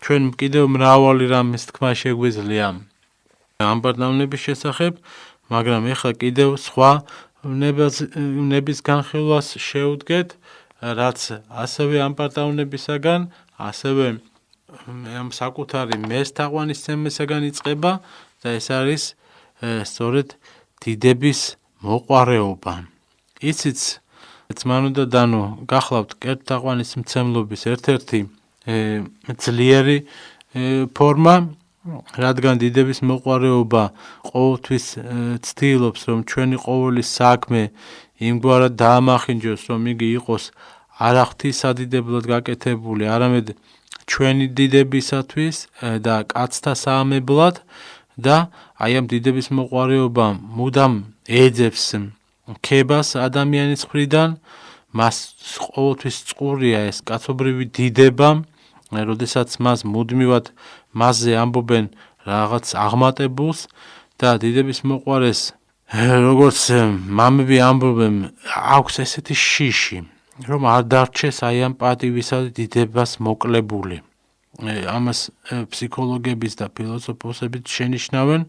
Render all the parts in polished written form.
ჩვენ კიდევ მრავალი რამის თქმა შეგვიძლია ამბარდავნების შესახებ, მაგრამ ეხლა კიდევ სხვა ნების განხილვას შევდგეთ, რაც ასევე ამბარდავნებისაგან, ასევე საკუთარი მეს თაყვანისცემისაგან იწყება და ეს არის სწორედ დიდების მოყვარეობა. იცით, ძმანო და დანო, გახლავთ კერძთაყვანისმცემლობის ერთ-ერთი ძლიერი ფორმა, რადგან დიდების მოყვარეობა ყოველთვის ცდილობს, რომ ჩვენი ყოველი საქმე იმგვარად დაამახინჯოს, რომ იგი იყოს არა ღვთისადიდებლად გაკეთებული, არამედ ჩვენი დიდებისათვის და კაცთა საამებლად და აი ამ დიდების მოყვარეობა მუდამ ეძებს ქებას ადამიანის მხრიდან, მას ყოველთვის წყურია ეს კაცობრივი დიდება, როდესაც მას მუდმივად მასზე ამბობენ რაღაც აღმატებულს და დიდების მოყვარეს, როგორც მამები ამბობენ, აქვს ესეთი შიში, რომ არ დარჩეს აი ამ პატივისა დიდებას მოკლებული. ამას ფსიქოლოგების და ფილოსოფოსებიც შენიშნავენ,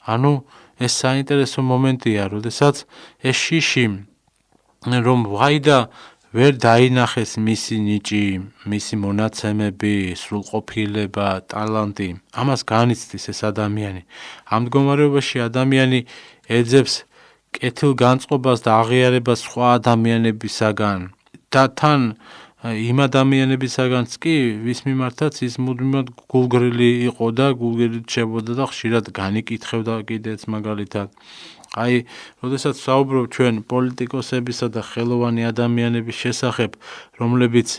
ანუ ეს საინტერესო მომენტია, როდესაც ეს შიში, რომ ვაიდა ვერ დაინახეს მისი ნიჭი, მისი მონაცემები, სრულყოფილება, ტალანტი, ამას განიცდის ეს ადამიანი. ამ მდგომარეობაში ადამიანი ეძებს კეთილგანწყობას და აღიარებას სხვა ადამიანებისაგან და თან იმ ადამიანებისაგანც კი, ვის მიმართაც ის მუდმივად გულგრილი იყო და გულგრილით შებოდა და ხშირად განიკითხებდა კიდეც მაგალითად. აი, როდესაც საუბრობ ჩვენ პოლიტიკოსებისა და ხელოვანი ადამიანების შესახებ, რომლებიც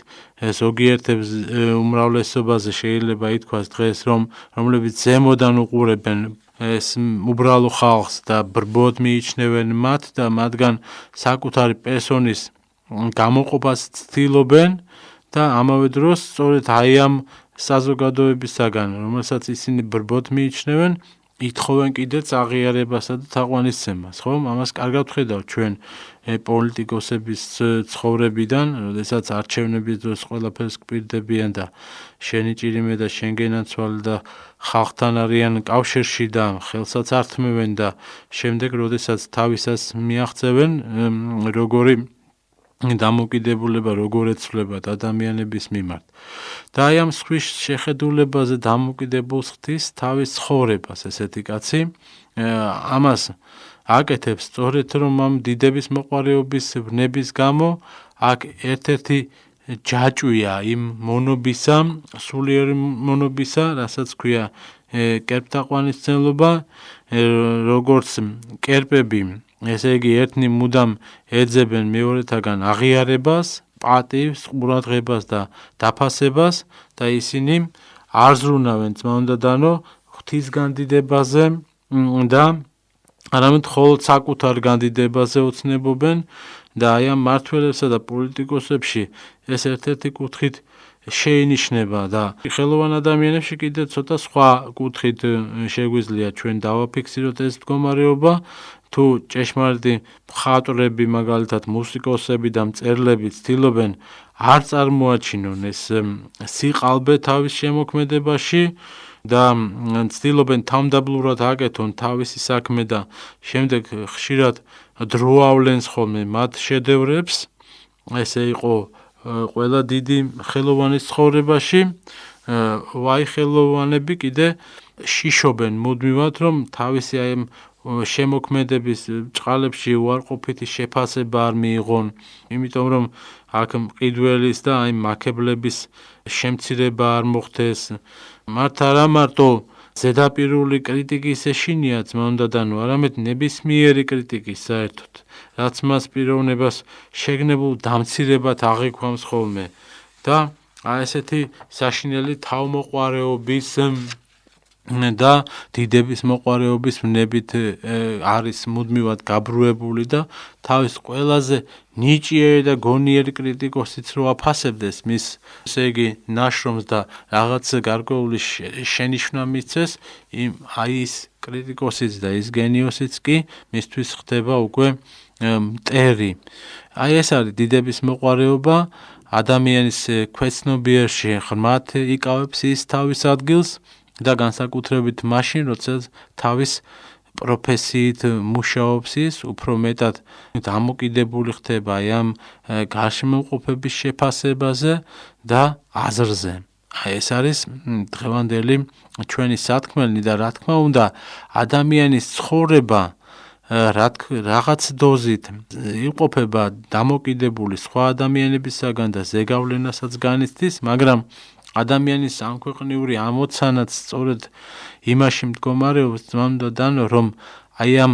ზოგიერთებს უმრავლესობაზე შეიძლება ითქვას დღეს, რომლებიც ზემოდან უყურებენ ეს უბრალო ხალხს და ბრბოდ მიიჩნევენ მათ და მათგან საკუთარი პერსონის გამოყოფას ცდილობენ და ამავე დროს სწორედ აი ამ საზოგადოებისაგან, რომელსაც ისინი ბრბოდ მიიჩნევენ, ითხოვენ კიდეც აღიარებასა და თაყვანისცემას, ხო? ამას კარგად ვხედავთ ჩვენ პოლიტიკოსების ცხოვრებიდან, როდესაც არჩევნების დროს ყველაფერს გვპირდებიან და შენი ჭირიმე და შენ გენაცვალე და ხალხთან არიან კავშირში და ხელსაც ართმევენ და შემდეგ როდესაც თავისას მიაღწევენ, როგორი დამოკიდებულება, როგორ ეცვლებათ ადამიანების მიმართ. და აი ამ სხვის შეხედულებაზე დამოკიდებულს ხდის თავის ცხოვრებას ესეთი კაცი. ამას აკეთებს სწორედ რომ ამ დიდების მოყვარეობის ვნების გამო აქ ერთ-ერთი ჯაჭვია იმ მონობისა, სულიერი მონობისა, რასაც ქვია კერპთაყვანისმცემლობა, როგორც კერპები, ესე იგი ერთნი მუდამ ეძებენ მეორეთაგან აღიარებას, პატივს, ყურადღებას და დაფასებას და ისინი არ ზრუნავენ ძმაო და დანო ღვთის განდიდებაზე და არამედ მხოლოდ საკუთარ განდიდებაზე ოცნებობენ და აი ამ მმართველებსა და პოლიტიკოსებში ეს ერთ-ერთი კუთხით შეინიშნება და ხელოვან ადამიანებში კიდევ ცოტა სხვა კუთხით შეგვიძლია ჩვენ დავაფიქსიროთ ეს მდგომარეობა, თუ ჭეშმარიტი მხატვრები, მაგალითად მუსიკოსები და მწერლები ცდილობენ არ წარმოაჩინონ ეს სიყალბე თავის შემოქმედებაში და ცდილობენ თავმდაბლურად აკეთონ თავისი საქმე და შემდეგ ხშირად დრო ავლენს ხოლმე მათ შედევრებს. ესე იყო ყველა დიდი ხელოვანის ცხოვრებაში. ვაი ხელოვანები კიდე შიშობენ მუდმივად, რომ თავისი აი შემოქმედების ჭყალებში უარყოფითი შეფასება არ მიიღონ, იმიტომ რომ აქ მყიდველის და აი მაქებლების შემცირება არ მოხდეს. მათ არა მარტო ზედაპირული კრიტიკის ეშინია ძმაო და დანო, არამედ ნებისმიერი კრიტიკის საერთოდ, რაც მას პიროვნებას შეგნებულ დამცირებად აღიქვამს ხოლმე და აი ესეთი საშინელი თავმოყვარეობის და დიდების მოყვარეობის ვნებით არის მუდმივად გაბრუებული და თავის ყველაზე ნიჭიერი და გონიერი კრიტიკოსიც რო აფასებდეს მის ესე იგი ნაშრომს და რაღაც გარკვეული შენიშვნა მისცეს, აი ის კრიტიკოსიც და ის გენიოსიც კი მისთვის ხდება უკვე მტერი. აი ეს არის დიდების მოყვარეობა, ადამიანის ქვეცნობიერში ღრმად იკავებს ის თავის ადგილს და განსაკუთრებით მაშინ, როცა თავის პროფესიით მუშაობს ის, უფრო მეტად დამოკიდებული ხდება აი ამ გარშემოყოფების შეფასებაზე და აზრზე. ეს არის დღევანდელი ჩვენი სათქმელი და რა თქმა უნდა, ადამიანის ცხოვრება რაღაც დოზით იყოფება დამოკიდებული სხვა ადამიანებისაგან და ზეგავლენასაც განიცდის, მაგრამ ადამიანის სამქვეყნიური ამოცანაც სწორედ იმაში მდგომარეობს, ძმამდადანო, რომ აი ამ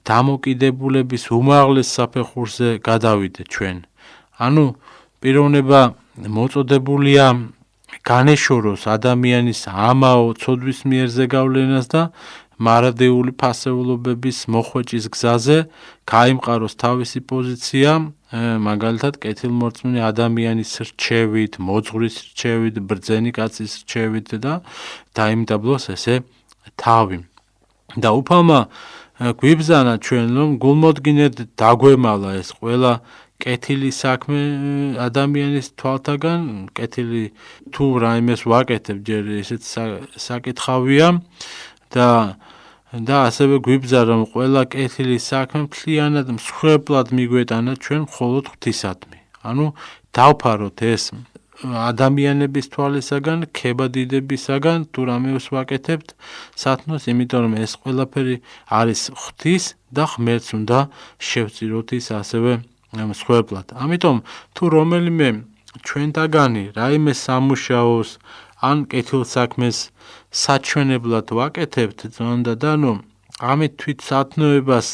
დამოკიდებულების უმაღლეს საფეხურზე გადავიდეთ ჩვენ. ანუ პიროვნება მოწოდებულია განეშოროს ადამიანის ამაო ცოდვის მიერ ზეგავლენას და მარადეული ფასეულობების მოხვეჭის გზაზე გაიმყაროს თავისი პოზიცია, მაგალითად კეთილმორწმუნე ადამიანის რჩევით, მოძღვრის რჩევით, ბრძენი კაცის რჩევით და დაიმდაბლოს ესე თავი. და უფალმა გვიბრძანა ჩვენ, რომ გულმოდგინედ დაგვემალა ეს ყველა კეთილი საქმე ადამიანის თვალთაგან, კეთილი თუ რაიმეს ვაკეთებ, ჯერ ესეც საკითხავია და ასევე გვიბრძა, რომ ყველა კეთილი საქმე მთლიანად მსხვერპლად მიგვეტანა ჩვენ მხოლოდ ღვთისადმი. ანუ დავფაროთ ეს ადამიანების თვალისაგან, ქებადიდებისაგან, თუ რამეს ვაკეთებთ სათნოს, იმიტომ რომ ეს ყველაფერი არის ღვთის და ღმერთს უნდა შევწიროთ ის ასევე მსხვერპლად. ამიტომ თუ რომელიმე ჩვენთაგანი რაიმე სამუშაოს ან კეთილ საქმეს საჩვენებლად ვაკეთებთ, ძმამდადანო, ამით თვით სათნოებას,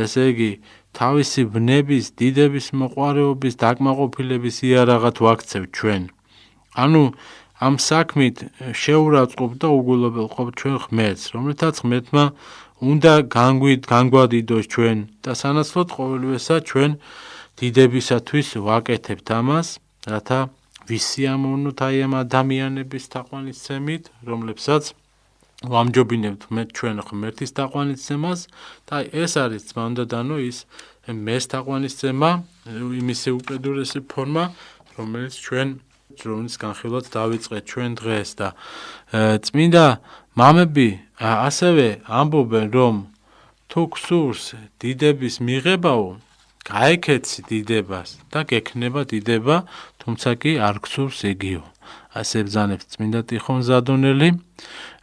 ესე იგი, თავისი ვნების, დიდების მოყვარეობის, დაკმაყოფილების იარაღად ვაქცევთ ჩვენ. ანუ ამ საქმით შეურაცხყოფ და უგულობელყოფ ჩვენ ღმერთს, რომლითაც ღმერთმა უნდა განგვადიდოს ჩვენ და სანაცვლოდ ყოველივესა ჩვენ დიდებისათვის ვაკეთებთ ამას, რათა ვისიამოვნოთ აი ამ ადამიანების თაყვანისცემით, რომლებსაც ვამჯობინებთ ჩვენ ღმერთის თაყვანისცემას და ეს არის ძმამდადანო ის მეს თაყვანისცემა, იმისი უკიდურესი ფორმა, რომელიც რომლის განხილვაც დავიწყეთ ჩვენ დღეს და წმინდა მამები ასევე ამბობენ, რომ თუ გსურს დიდების მიღებაო, გაეკეცი დიდებას და გექნება დიდება, თუმცა კი არ გსურს იგიო. ასე ბრძანებს წმინდა ტიხონ ზადონელი.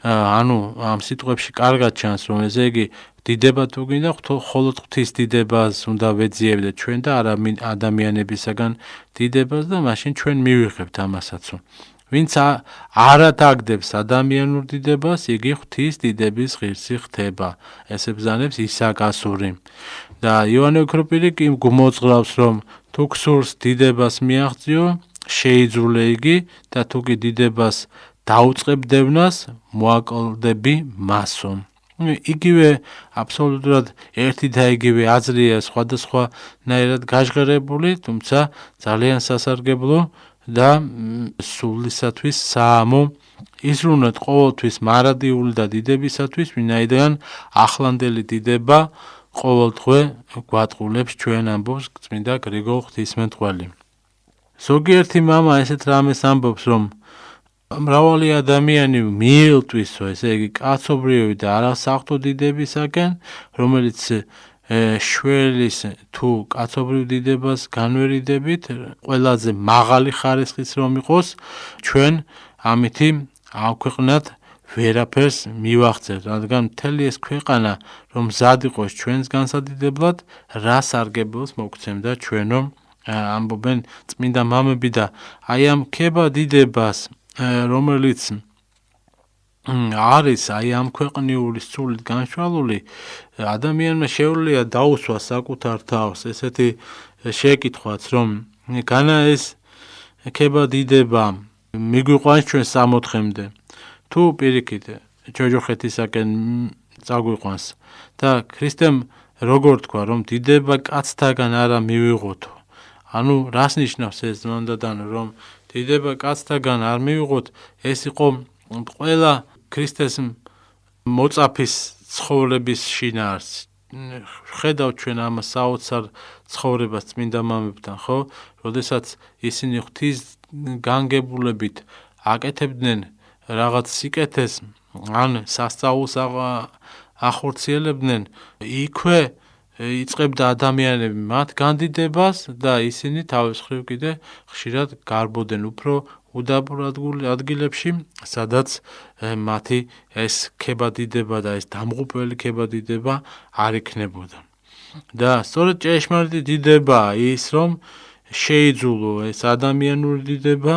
ანუ ამ სიტყვებში კარგად ჩანს, რომ ესე იგი დიდება თუ გინდა, მხოლოდ ღვთის დიდებას უნდა ვეძიებდეთ ჩვენ და არა ადამიანებისაგან დიდებას და მაშინ ჩვენ მივიღებთ ამასაც. ვინც არ ატაგდებს ადამიანურ დიდებას, იგი ღვთის დიდების ღირსი ხდება. ესე ბრძანებს ისააკ ასური. და იოანე ოქროპირი კი გვმოძღვრავს, რომ თუ გსურს დიდებას მიაღწიო, შეიძრულე იგი და თუ კი დიდებას დაუწყებ დევნას, მოაკლდები მასო. იგივე აბსოლუტურად ერთი და იგივე აზრია სხვადასხვანაირად გაჟღერებული, თუმცა ძალიან სასარგებლო და სულისათვის საამო. იზრუნოთ ყოველთვის მარადიული და დიდებისათვის, ვინაიდან ახლანდელი დიდება ყოველდღე გვატყულებს ჩვენ, ამბობს წმინდა გრიგოლ ღვთისმეტყველი. ზოგიერთი მამა ესეთ რამეს ამბობს, რომ მრავალი ადამიანი მიელტვისო, ესე იგი კაცობრიობი და არასახთო დიდებისაკენ, რომელიც შველის თუ კაცობრიო დიდებას განვერიდებით, ყველაზე მაღალი ხარისხის რომ იყოს, ჩვენ ამითი ავქვეყნად ვერაფერს მივახცევთ, რადგან მთელი ეს ქვეყანა რომ მზად იყოს ჩვენს განსადიდებლად, რა სარგებელს მოგცემდა ჩვენო, ამბობენ წმინდა მამები და აი ამ ქებადიდებას, რომელიც არის აი ამ ქვეყნიური სულით განშვალული, ადამიანმა შეუძლია დაუსვა საკუთარ თავს ესეთი შეკითხვაც, რომ განა ეს ქებადიდება მიგვიყვანს ჩვენ 60-მდე, თუ პირიქით ჯოჯოხეთისაკენ წაგვიყვანს და ქრისტემ როგორ თქვა, რომ დიდება კაცთაგან არა მივიღოთო. ანუ რას ნიშნავს ეს ძმამდადანო, რომ დიდება კაცთაგან არ მივიღოთ, ეს იყო ყველა ქრისტეს მოწაფის ცხოვრების შინაარსი. ხედავთ ჩვენ ამ საოცარ ცხოვრებას წმინდა მამებთან, ხო? როდესაც ისინი ღვთის განგებულებით აკეთებდნენ რაღაც სიკეთეს, ან სასწაულს ახორციელებდნენ, იქვე იწყებდა ადამიანები მათ განდიდებას და ისინი თავის მხრივ კიდე ხშირად გარბოდნენ უფრო უდაბურ ადგილებში, სადაც მათი ეს ქებადიდება და ეს დამღუპველი ქებადიდება არ იქნებოდა. და სწორედ ჭეშმარიტი დიდებაა ის, რომ შეიძულო ეს ადამიანური დიდება,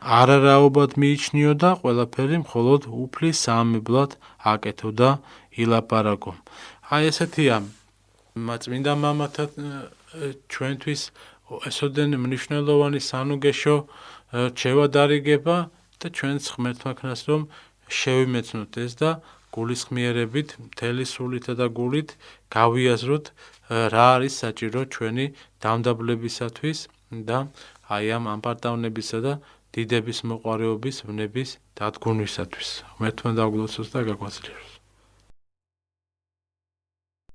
არარაობად მიიჩნიოდა ყველაფერი მხოლოდ უფლის საამებლად აკეთო და ილაპარაკო. აი ესეთია წმინდა მამათა ჩვენთვის ესოდენ მნიშვნელოვანი სანუგეშო რჩევა დარიგება და ჩვენს ღმერთმა ქნას რომ შევიმეცნოთ ეს და გულისხმიერებით მთელი სულითა და გულით გავიაზროთ რა არის საჭირო ჩვენი დამდაბლებისათვის და აი ამ ამპარტავნებისა და დიდების მოყვარეობის ვნების დადგუნვისათვის. ღმერთმა დაგლოცოს და გაგვაძლიეროს.